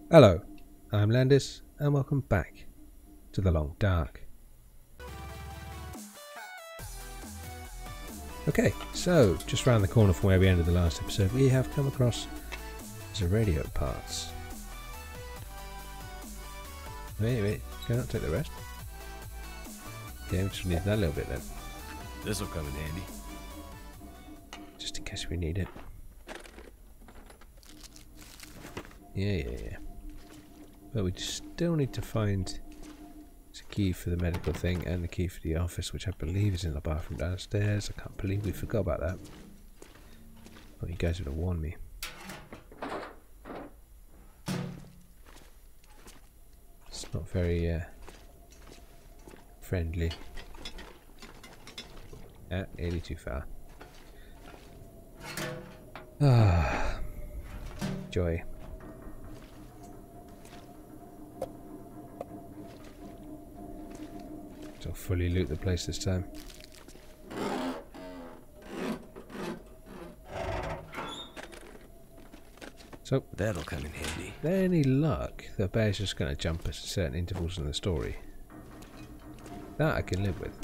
Hello, I'm Landis, and welcome back to the Long Dark. Okay, so just round the corner from where we ended the last episode, we have come across some radio parts. Wait, can I not take the rest? Yeah, we just need that little bit then. This'll come in handy. Just in case we need it. Yeah. But we still need to find a key for the medical thing and the key for the office, which I believe is in the bathroom downstairs. I can't believe we forgot about that. Oh, you guys would have warned me. It's not very friendly. Nearly too far. Ah, joy. I'll fully loot the place this time. So, That'll come in handy. with any luck, the bear's just going to jump at certain intervals in the story. That I can live with.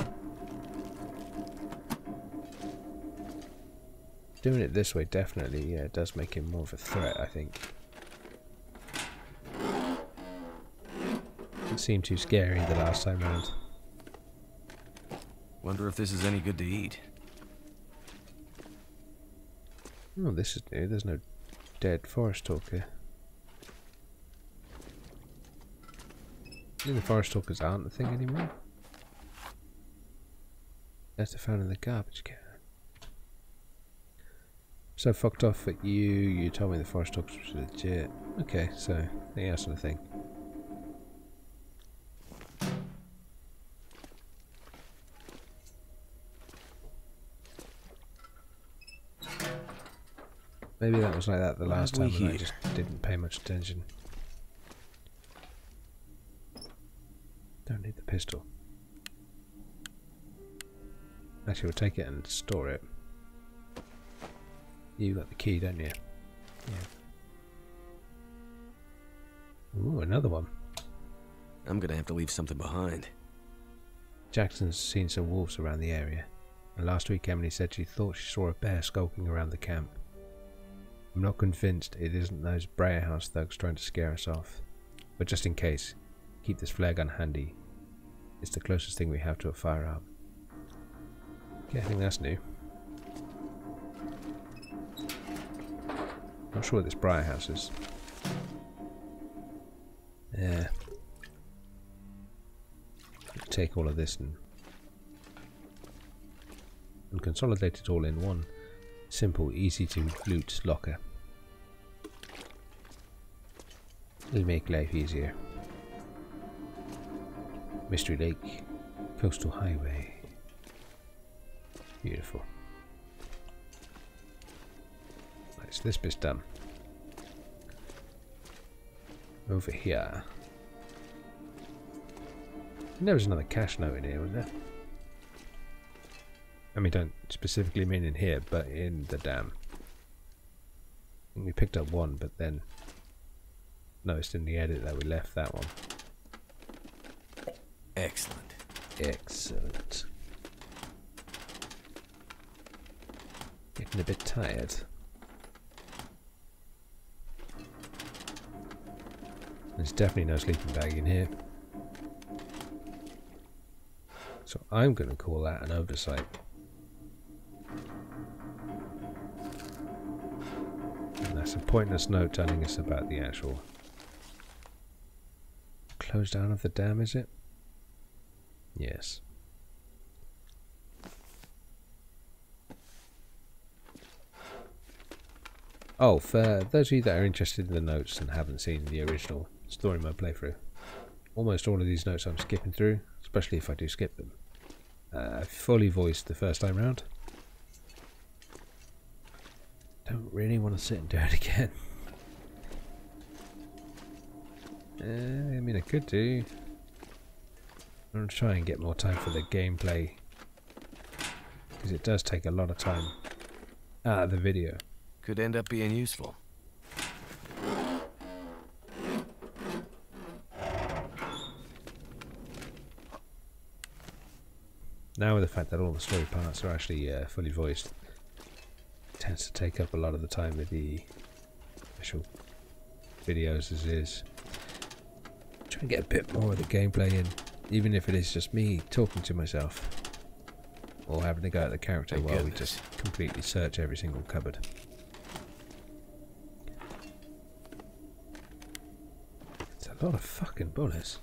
Doing it this way definitely does make him more of a threat, I think. Didn't seem too scary the last time round. Wonder if this is any good to eat. Oh, this is new. There's no dead forest talker. I mean, the forest talkers aren't a thing anymore. That's found in the garbage can. So fucked off at you told me the forest talkers was legit. Okay, so they are sort of thing. Maybe that was like that the last time and I just didn't pay much attention. Don't need the pistol. Actually, we'll take it and store it. You got the key, don't you? Yeah. Ooh, another one. I'm gonna have to leave something behind. Jackson's seen some wolves around the area. And last week Emily said she thought she saw a bear skulking around the camp. I'm not convinced it isn't those Breyer House thugs trying to scare us off. But just in case, keep this flare gun handy. It's the closest thing we have to a firearm. Okay, I think that's new. Not sure what this Breyer House is. Yeah. Take all of this and consolidate it all in one simple, easy to loot locker. It'll make life easier. Mystery Lake, Coastal Highway. Beautiful. Right, so this bit's done. Over here. There was another cash note in here, wasn't there? I mean, don't specifically mean in here, but in the dam. I think we picked up one, but then noticed in the edit that we left that one. Excellent. Excellent. Getting a bit tired. There's definitely no sleeping bag in here. So I'm going to call that an oversight. And that's a pointless note telling us about the actual close down of the dam, is it? Yes. Oh, for those of you that are interested in the notes and haven't seen the original story mode playthrough, almost all of these notes I'm skipping through, especially if I do skip them. I fully voiced the first time round. Don't really want to sit and do it again. I mean, I could do. I'm going to try and get more time for the gameplay, because it does take a lot of time out of the video. Could end up being useful. Now with the fact that all the story parts are actually fully voiced, it tends to take up a lot of the time with the actual videos as is. Try and get a bit more of the gameplay in, even if it is just me talking to myself. Or having to go at the character while we just completely search every single cupboard. It's a lot of fucking bullets.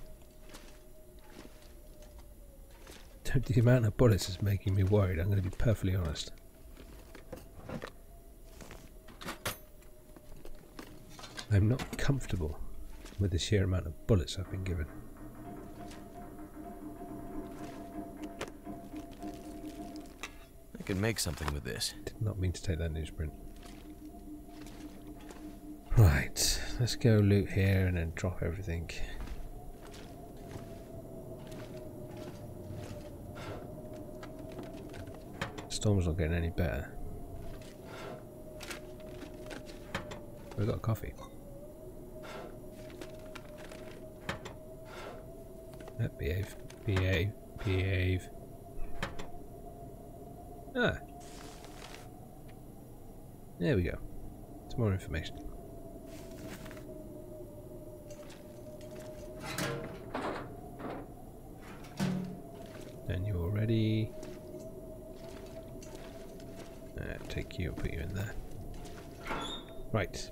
The amount of bullets is making me worried, I'm going to be perfectly honest. I'm not comfortable with the sheer amount of bullets I've been given. I could make something with this. Did not mean to take that newsprint. Right, let's go loot here and then drop everything. Storm's not getting any better. We've got coffee. Behave, behave, behave. Ah. There we go. Some more information. And you're ready. Take you and put you in there. Right.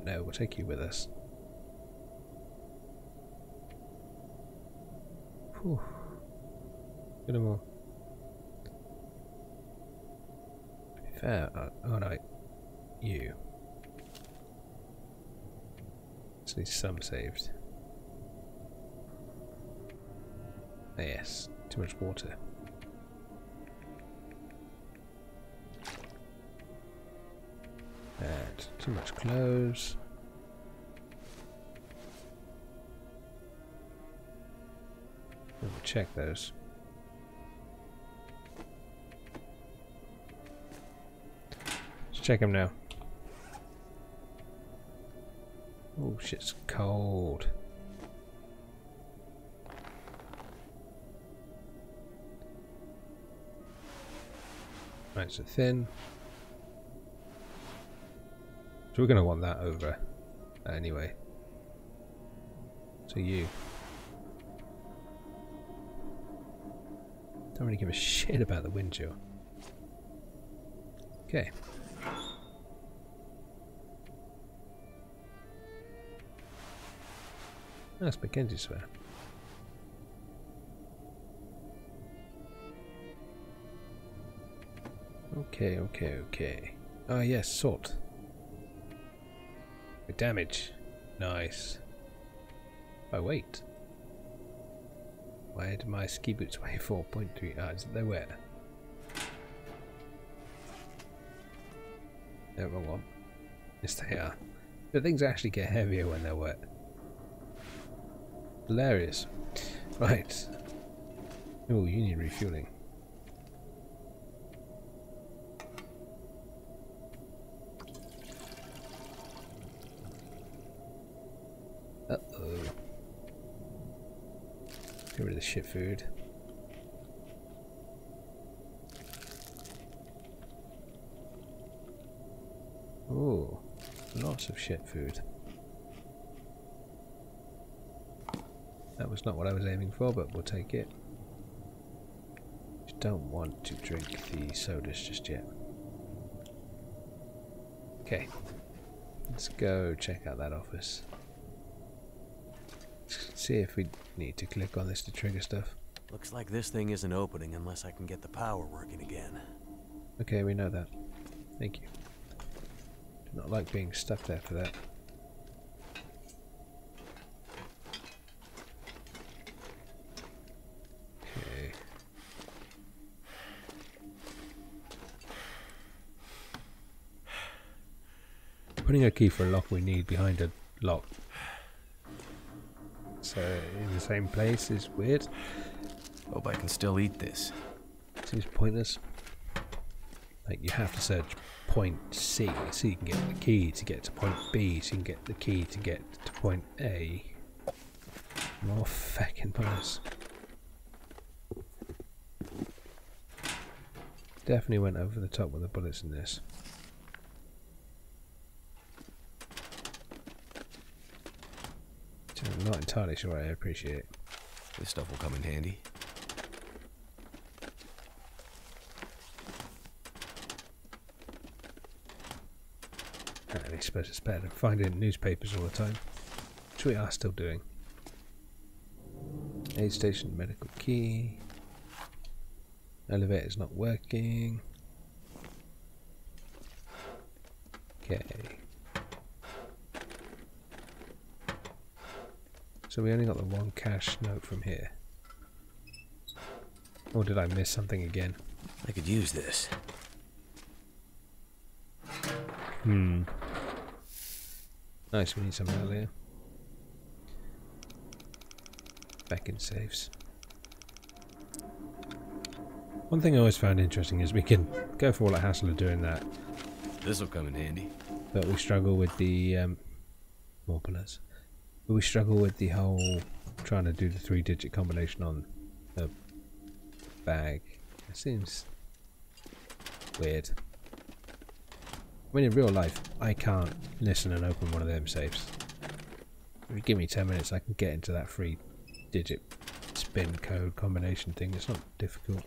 No, we'll take you with us. Whew. Get them all. To be fair, alright. You. At least some saved. Ah, yes, too much water. And too much clothes. We'll check those. Let's check them now. Oh, shit's cold. Right, so thin. So we're going to want that over anyway. So you. Don't really give a shit about the wind chill. Okay. That's Mackenzie's swear. Okay, okay, okay. Ah, yes, salt. Damage. Nice. Oh, wait. Why did my ski boots weigh 4.3? Ah, they're wet. No, wrong one. Yes, they are. But things actually get heavier when they're wet. Hilarious. Right. Oh, you need refueling. Uh-oh. Get rid of the shit food. Oh, lots of shit food. That was not what I was aiming for, but we'll take it. Just don't want to drink the sodas just yet. Okay, let's go check out that office. See if we need to click on this to trigger stuff. Looks like this thing isn't opening unless I can get the power working again. Okay, we know that. Thank you. Do not like being stuck there for that. Okay. Putting a key for a lock we need behind a lock. So in the same place is weird. Hope I can still eat this. Seems pointless. Like you have to search point C so you can get the key to get to point B so you can get the key to get to point A. More fucking bullets. Definitely went over the top with the bullets in this. I'm not entirely sure I appreciate it. This stuff will come in handy. I suppose it's better than finding newspapers all the time, which we are still doing. Aid station medical key. Elevator's not working. Okay. So we only got the one cash note from here. Or did I miss something again? I could use this. Nice, we need some earlier. Back in saves. One thing I always found interesting is we can go for all the hassle of doing that. This'll come in handy. But we struggle with the more bullets. But we struggle with the whole trying to do the 3-digit combination on the bag. It seems weird. I mean, in real life, I can't listen and open one of them safes. If you give me 10 minutes, I can get into that 3-digit spin code combination thing. It's not difficult.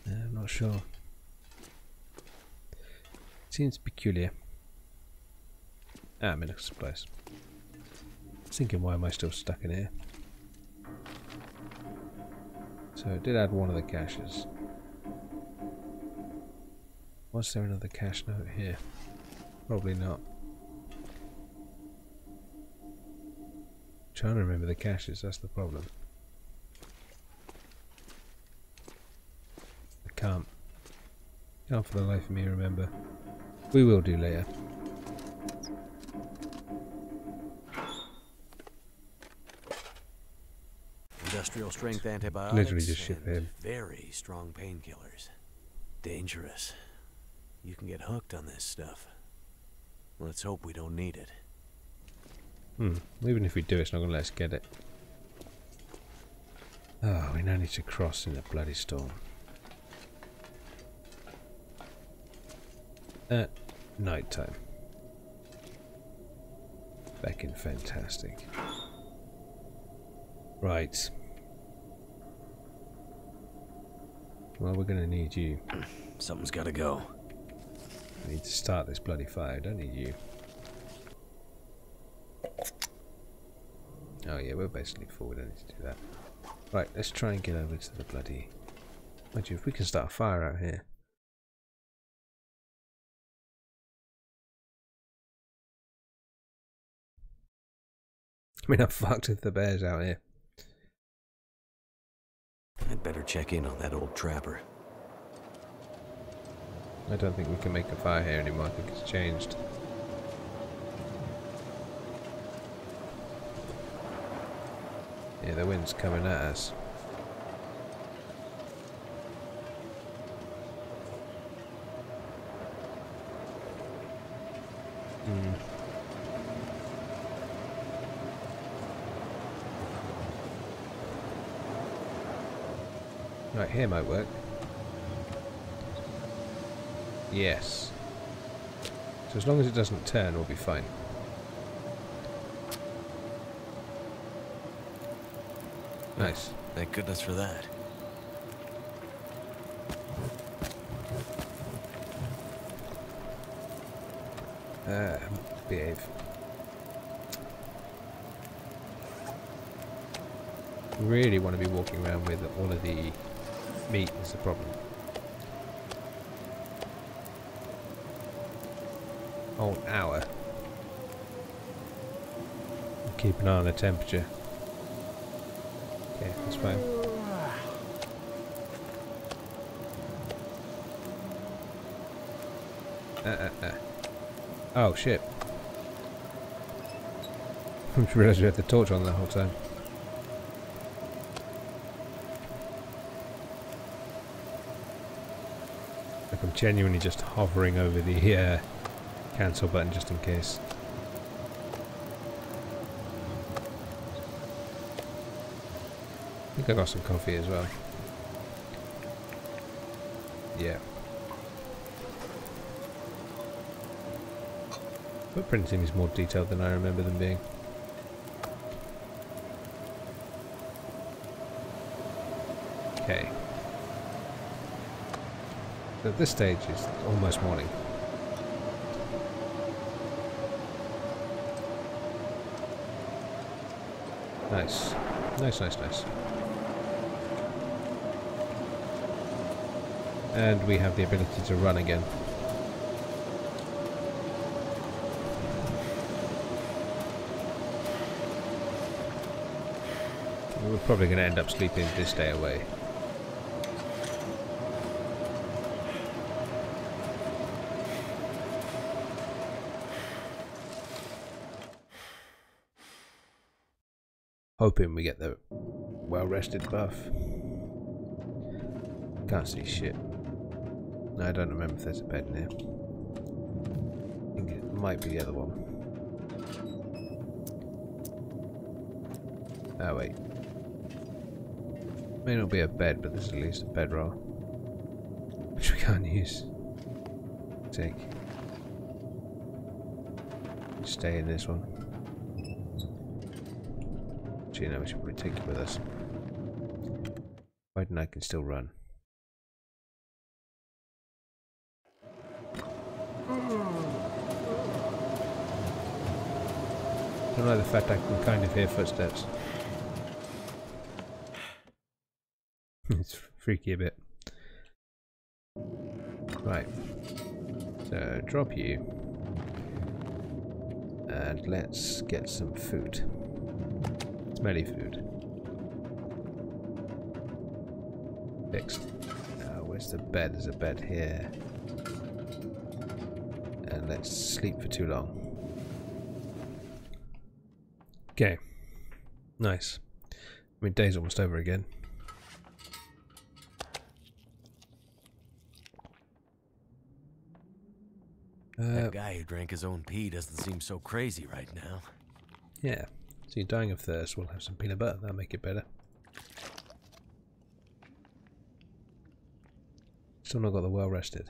I'm not sure. Seems peculiar. Medical supplies. I was thinking, why am I still stuck in here? So I did add one of the caches. Was there another cache note here? Probably not. Trying to remember the caches, that's the problem. I can't for the life of me remember. We will do later. Industrial strength antibiotics. Literally just ship and in. very strong painkillers. Dangerous. You can get hooked on this stuff. Let's hope we don't need it. Even if we do, it's not going to let us get it. Oh, we now need to cross in the bloody storm. At night time. Fucking fantastic. Right. Well, we're going to need you. Something's got to go. I need to start this bloody fire. I don't need you. Oh yeah, we're basically full. We don't need to do that. Right, let's try and get over to the bloody... Mind you, if we can start a fire out here. I mean, I'm fucked if the bear's out here. I'd better check in on that old trapper. I don't think we can make a fire here anymore. I think it's changed. Yeah, the wind's coming at us. Right, here might work. Yes. So as long as it doesn't turn, we'll be fine. Nice. Thank goodness for that. Behave. Really want to be walking around with all of the meat is the problem. Oh, an hour. Keep an eye on the temperature. Okay, that's fine. Oh shit. I just realised we had the torch on the whole time. Like I'm genuinely just hovering over the cancel button just in case. think I got some coffee as well. Yeah. Footprint seems more detailed than I remember them being. Okay. So at this stage it's almost morning. Nice. Nice, nice, nice. And we have the ability to run again. We're probably going to end up sleeping this day away. Hoping we get the well-rested buff. Can't see shit. No, I don't remember if there's a bed in here. I think it might be the other one. Oh wait. May not be a bed, but there's at least a bedroll. Which we can't use. Take. Stay in this one. Actually, no, we should probably take it with us. Biden, I can still run. I don't like the fact I can kind of hear footsteps. It's freaky a bit. Right. So, drop you. And let's get some food. Smelly food. Fixed. Where's the bed? There's a bed here. And let's sleep for too long. Okay. Nice. I mean, day's almost over again. That guy who drank his own pee doesn't seem so crazy right now. Yeah. So you're dying of thirst. We'll have some peanut butter. That'll make it better. Still not got the well rested.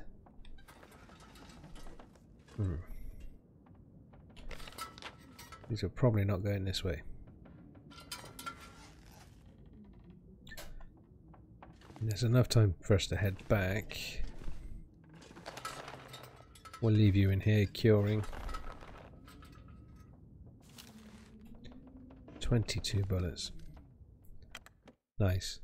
These are probably not going this way. And there's enough time for us to head back. We'll leave you in here curing. 22 bullets. Nice.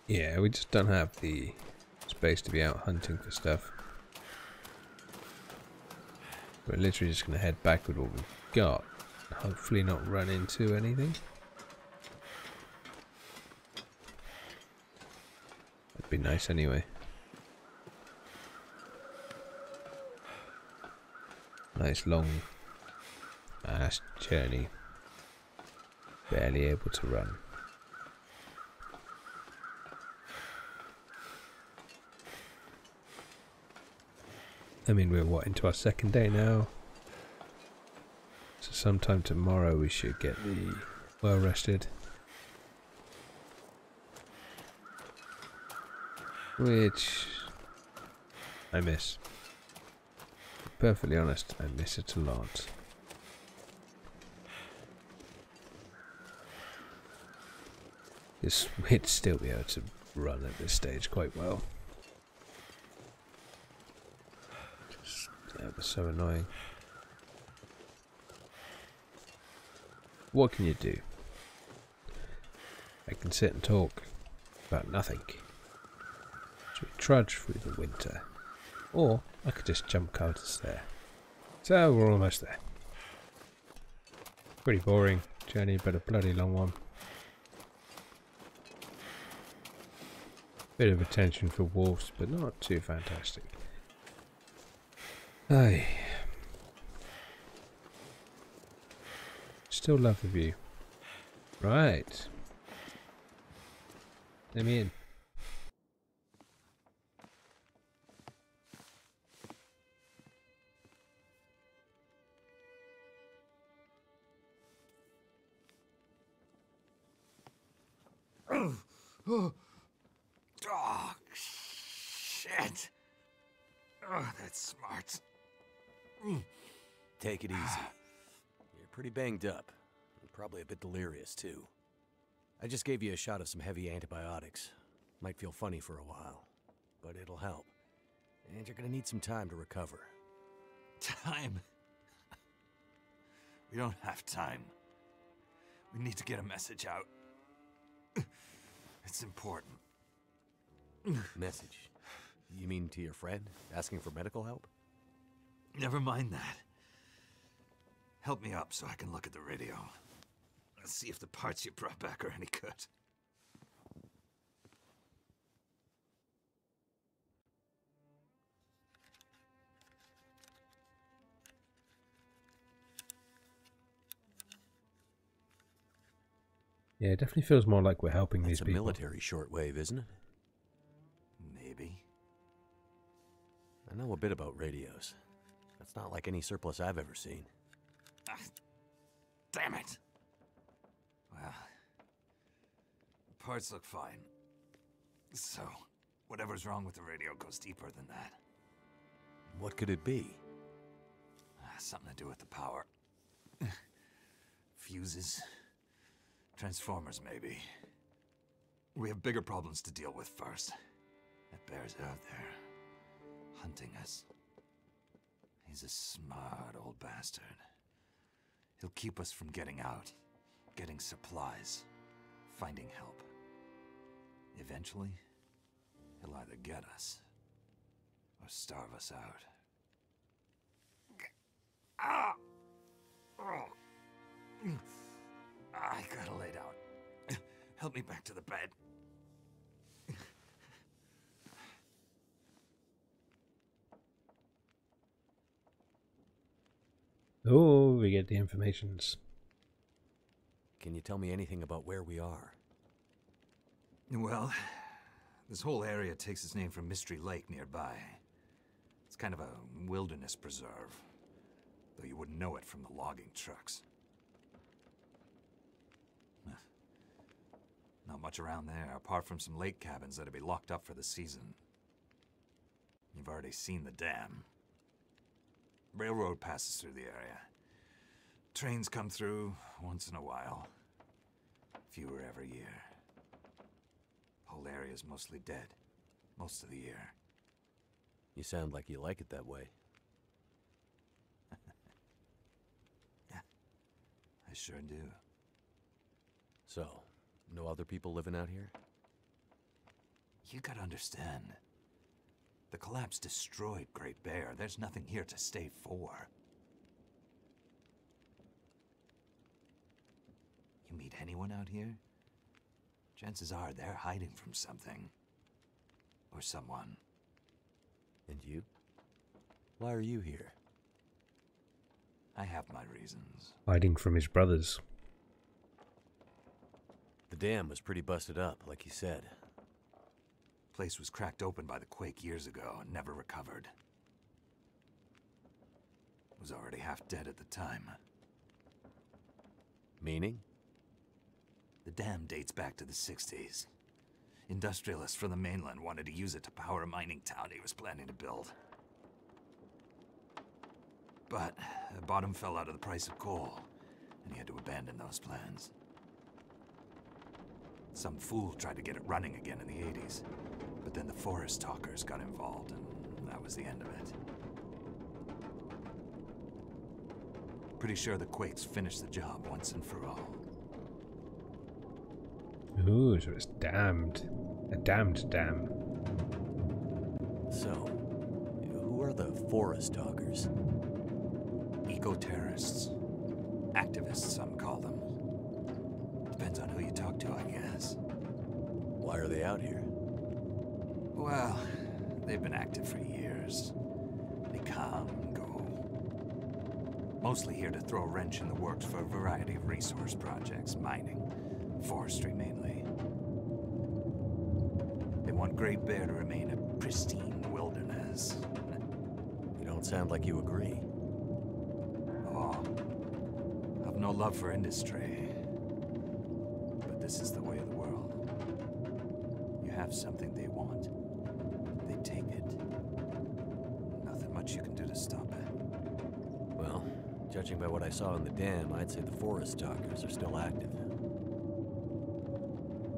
Yeah, we just don't have the space to be out hunting for stuff. We're literally just going to head back with what we've got. Hopefully not run into anything. That'd be nice anyway. Nice long ass journey. Barely able to run. I mean, we're what, into our second day now? So sometime tomorrow we should get the well rested. Which I miss. To be perfectly honest, I miss it a lot. We'd still be able to run at this stage quite well. That was so annoying. What can you do? I can sit and talk about nothing. So we trudge through the winter. Or I could just jump out there. So we're almost there. Pretty boring journey, but a bloody long one. Bit of attention for wolves, but not too fantastic. Aye. Still love the view. Right. Let me in. Oh, shit. Oh, that's smart. Take it easy. You're pretty banged up. And probably a bit delirious, too. I just gave you a shot of some heavy antibiotics. Might feel funny for a while, but it'll help. And you're gonna need some time to recover. Time? We don't have time. We need to get a message out. It's important. Message? You mean to your friend, asking for medical help? Never mind that. Help me up so I can look at the radio. Let's see if the parts you brought back are any good. Yeah, it definitely feels more like we're helping these It's a people. military shortwave, isn't it? Maybe. I know a bit about radios. That's not like any surplus I've ever seen. Ah, damn it! Well, the parts look fine. So, whatever's wrong with the radio goes deeper than that. What could it be? Something to do with the power. Fuses. Transformers, maybe. We have bigger problems to deal with first. That bear's out there, hunting us. He's a smart old bastard. He'll keep us from getting out, getting supplies, finding help. Eventually, he'll either get us, or starve us out. Ah! Oh. I gotta lay down. Help me back to the bed. Oh, we get the informations. Can you tell me anything about where we are? Well, this whole area takes its name from Mystery Lake nearby. It's kind of a wilderness preserve, though you wouldn't know it from the logging trucks. Not much around there, apart from some lake cabins that'll be locked up for the season. You've already seen the dam. Railroad passes through the area. Trains come through once in a while. Fewer every year. Whole area's mostly dead. Most of the year. You sound like you like it that way. Yeah, I sure do. So, no other people living out here? You gotta understand. The collapse destroyed Great Bear. There's nothing here to stay for. You meet anyone out here? Chances are they're hiding from something. Or someone. And you? Why are you here? I have my reasons. Hiding from his brothers. The dam was pretty busted up, like you said. Place was cracked open by the quake years ago and never recovered. Was already half dead at the time. Meaning? The dam dates back to the 60s. Industrialists from the mainland wanted to use it to power a mining town he was planning to build. But the bottom fell out of the price of coal, and he had to abandon those plans. Some fool tried to get it running again in the 80s, but then the forest talkers got involved, and that was the end of it. Pretty sure the quakes finished the job once and for all. Ooh, so it's damned. A damned dam. So, who are the forest talkers? Eco-terrorists. Activists, some call them. Depends on who you talk to, I guess. Why are they out here? Well, they've been active for years. They come and go. Mostly here to throw a wrench in the works for a variety of resource projects, mining, forestry mainly. They want Great Bear to remain a pristine wilderness. You don't sound like you agree. Oh, I've no love for industry. But this is the way of the world. have something they want, they take it. Nothing much you can do to stop it. Well, judging by what I saw in the dam, I'd say the forest stalkers are still active.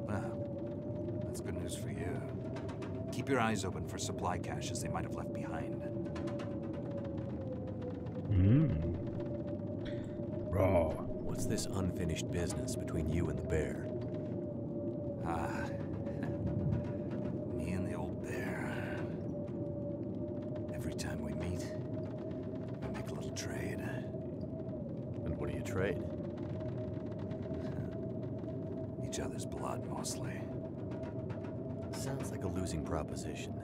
Well, that's good news for you. Keep your eyes open for supply caches they might have left behind. Raw. What's this unfinished business between you and the bear? Ah, me and the old bear. Every time we meet, we make a little trade. And what do you trade? Each other's blood, mostly. Sounds like a losing proposition.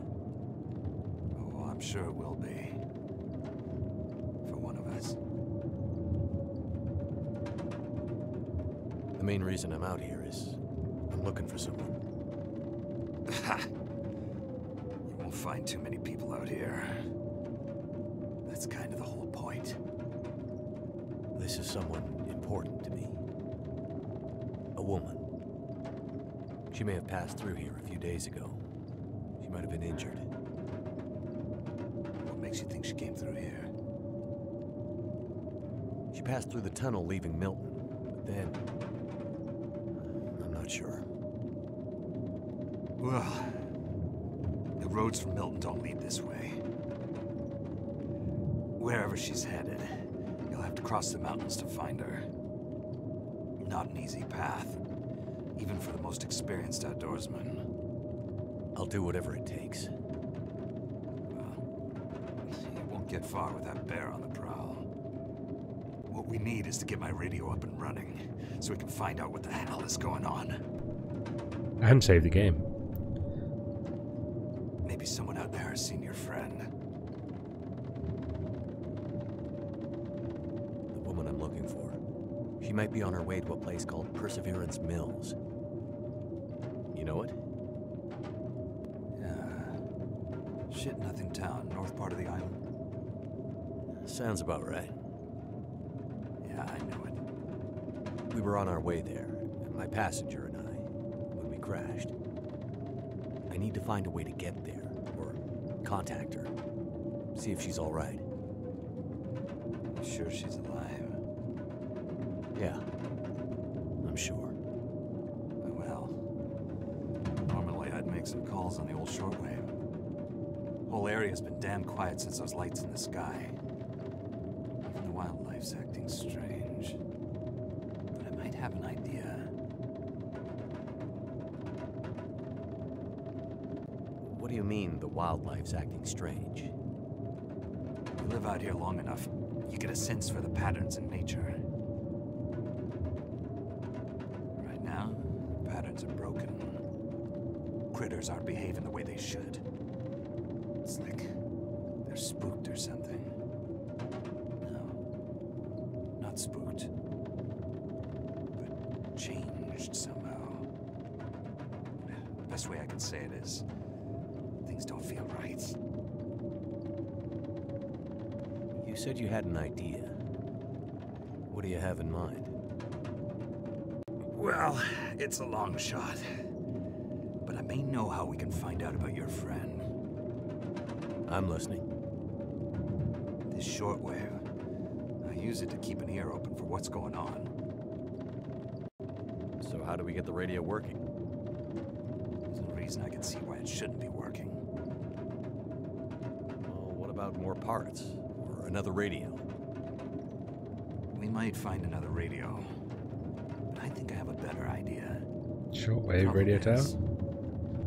Oh, I'm sure it will be. For one of us. The main reason I'm out here is I'm looking for someone. You won't find too many people out here. That's kind of the whole point. This is someone important to me. A woman. She may have passed through here a few days ago. She might have been injured. What makes you think she came through here? She passed through the tunnel leaving Milton, but then... I'm not sure. Well, the roads from Milton don't lead this way. Wherever she's headed, you'll have to cross the mountains to find her. Not an easy path, even for the most experienced outdoorsman. I'll do whatever it takes. Well, you won't get far with that bear on the prowl. What we need is to get my radio up and running, so we can find out what the hell is going on. And save the game. Maybe someone out there has seen your friend. The woman I'm looking for. She might be on her way to a place called Perseverance Mills. You know it? Yeah. Shit Nothing Town, north part of the island. Sounds about right. Yeah, I knew it. We were on our way there, and my passenger and I, when we crashed. I need to find a way to get there, or contact her. See if she's all right. You sure she's alive? Yeah, I'm sure. Well, normally I'd make some calls on the old shortwave. Whole area's been damn quiet since those lights in the sky. Even the wildlife's acting strange. But I might have an idea. What do you mean, the wildlife's acting strange? You live out here long enough, you get a sense for the patterns in nature. Right now, patterns are broken. Critters aren't behaving the way they should. It's like they're spooked or something. No, not spooked, but changed somehow. Best way I can say it is, things don't feel right. You said you had an idea. What do you have in mind? Well, it's a long shot. But I may know how we can find out about your friend. I'm listening. This shortwave, I use it to keep an ear open for what's going on. So how do we get the radio working? There's no reason I can see why it shouldn't be working. Well, what about more parts? Or another radio? We might find another radio. But I think I have a better idea. Shortwave radio tower?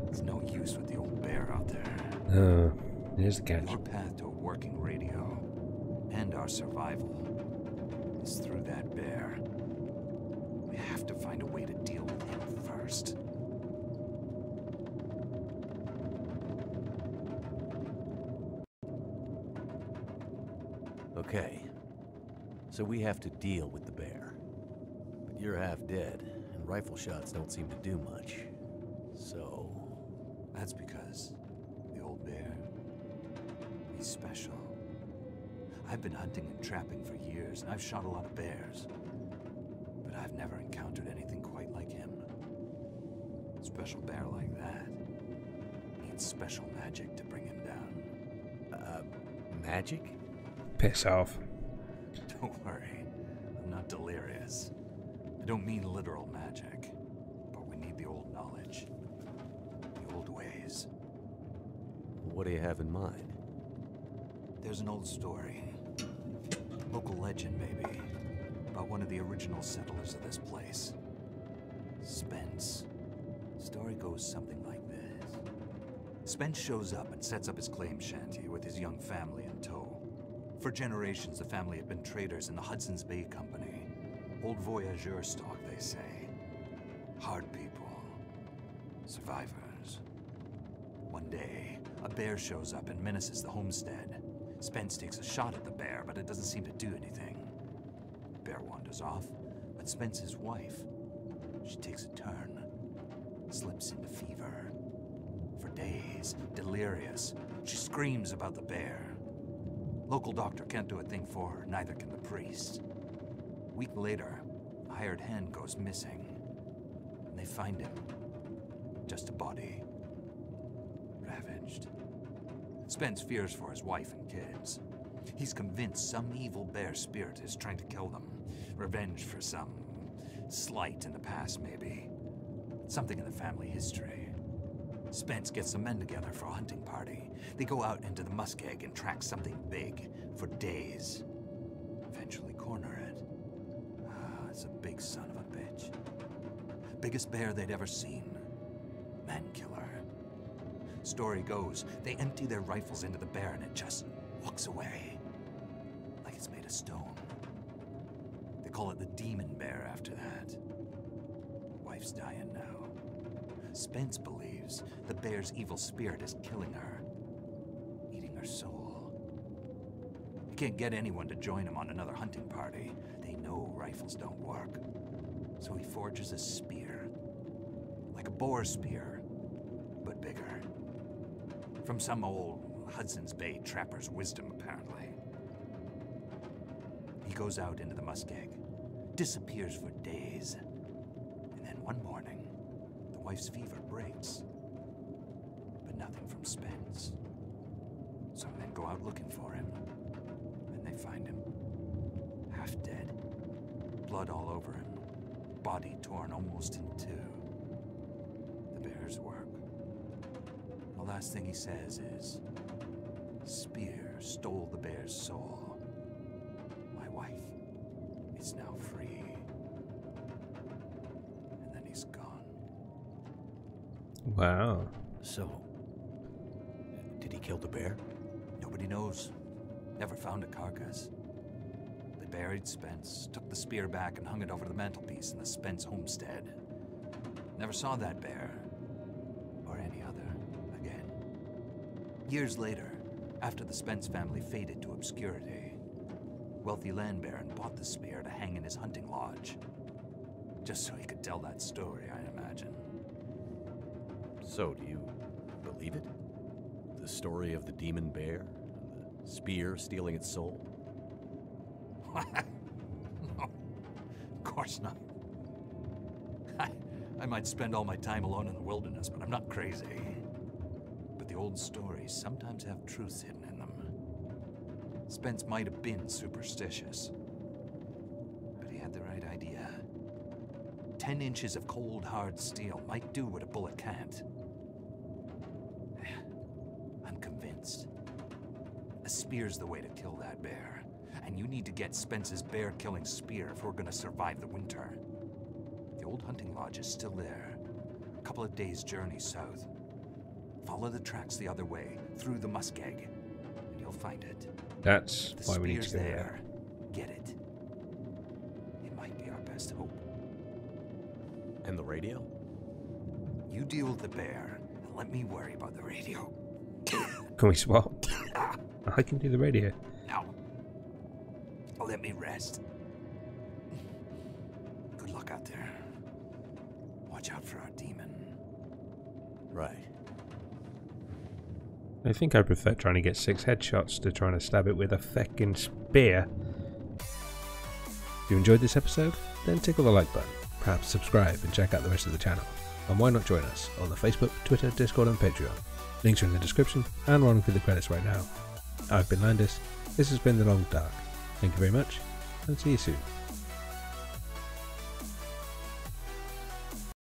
It's no use with the old bear out there. Here's the catch. Our path to a working radio and our survival is through that bear. We have to find a way to deal with him first. Okay. So we have to deal with the bear. But you're half dead, and rifle shots don't seem to do much. So... That's because the old bear, he's special. I've been hunting and trapping for years, and I've shot a lot of bears. But I've never encountered anything quite like him. A special bear like that need special magic to bring him down. Magic? Piss off. Don't worry, I'm not delirious. I don't mean literal magic, but we need the old knowledge, the old ways. What do you have in mind? There's an old story, local legend maybe, about one of the original settlers of this place. Spence. Story goes something like this. Spence shows up and sets up his claim shanty with his young family in tow. For generations, the family had been traders in the Hudson's Bay Company. Old voyageur stock, they say. Hard people. Survivors. One day, a bear shows up and menaces the homestead. Spence takes a shot at the bear, but it doesn't seem to do anything. The bear wanders off, but Spence's wife, she takes a turn. Slips into fever. For days, delirious, she screams about the bear. Local doctor can't do a thing for her, neither can the priest. A week later, a hired hand goes missing. And they find him. Just a body. Ravaged. Spence fears for his wife and kids. He's convinced some evil bear spirit is trying to kill them. Revenge for some slight in the past, maybe. Something in the family history. Spence gets some men together for a hunting party. They go out into the muskeg and track something big for days. Eventually corner it. It's a big son of a bitch. Biggest bear they'd ever seen. Man killer. Story goes, they empty their rifles into the bear and it just walks away. Like it's made of stone. They call it the demon bear after that. Wife's dying now. Spence believes the bear's evil spirit is killing her, eating her soul. He can't get anyone to join him on another hunting party. They know rifles don't work. So he forges a spear. Like a boar spear, but bigger. From some old Hudson's Bay trapper's wisdom, apparently. He goes out into the muskeg, disappears for days, and then one morning, the wife's fever breaks. But nothing from Spence. Some men go out looking for him, and they find him. Half dead, blood all over him, body torn almost in two. The bear's work. The last thing he says is, "Spear stole the bear's soul. My wife is now free." And then he's gone. Wow. So, did he kill the bear? Nobody knows. Never found a carcass. They buried Spence, took the spear back and hung it over the mantelpiece in the Spence homestead. Never saw that bear. Or any other again. Years later, after the Spence family faded to obscurity, wealthy land baron bought the spear to hang in his hunting lodge. Just so he could tell that story, I imagine. So, do you believe it? The story of the demon bear? And the spear stealing its soul? No, of course not. I might spend all my time alone in the wilderness, but I'm not crazy. But the old stories sometimes have truths hidden in them. Spence might have been superstitious, but he had the right idea. 10 inches of cold, hard steel might do what a bullet can't. I'm convinced. A spear's the way to kill that bear. And you need to get Spence's bear-killing spear if we're gonna survive the winter. The old hunting lodge is still there. A couple of days' journey south. Follow the tracks the other way, through the muskeg, and you'll find it. That's The why we need spear's to go there. Get it. It might be our best hope. And the radio? You deal with the bear, and let me worry about the radio. Can we swap? I can do the radio. Now, let me rest. Good luck out there. Watch out for our demon. Right. I think I prefer trying to get 6 headshots to trying to stab it with a feckin' spear. If you enjoyed this episode, then tickle the like button, perhaps subscribe and check out the rest of the channel. and why not join us on the Facebook, Twitter, Discord and Patreon. Links are in the description and running through the credits right now. I've been Landis, this has been The Long Dark. Thank you very much, and see you soon.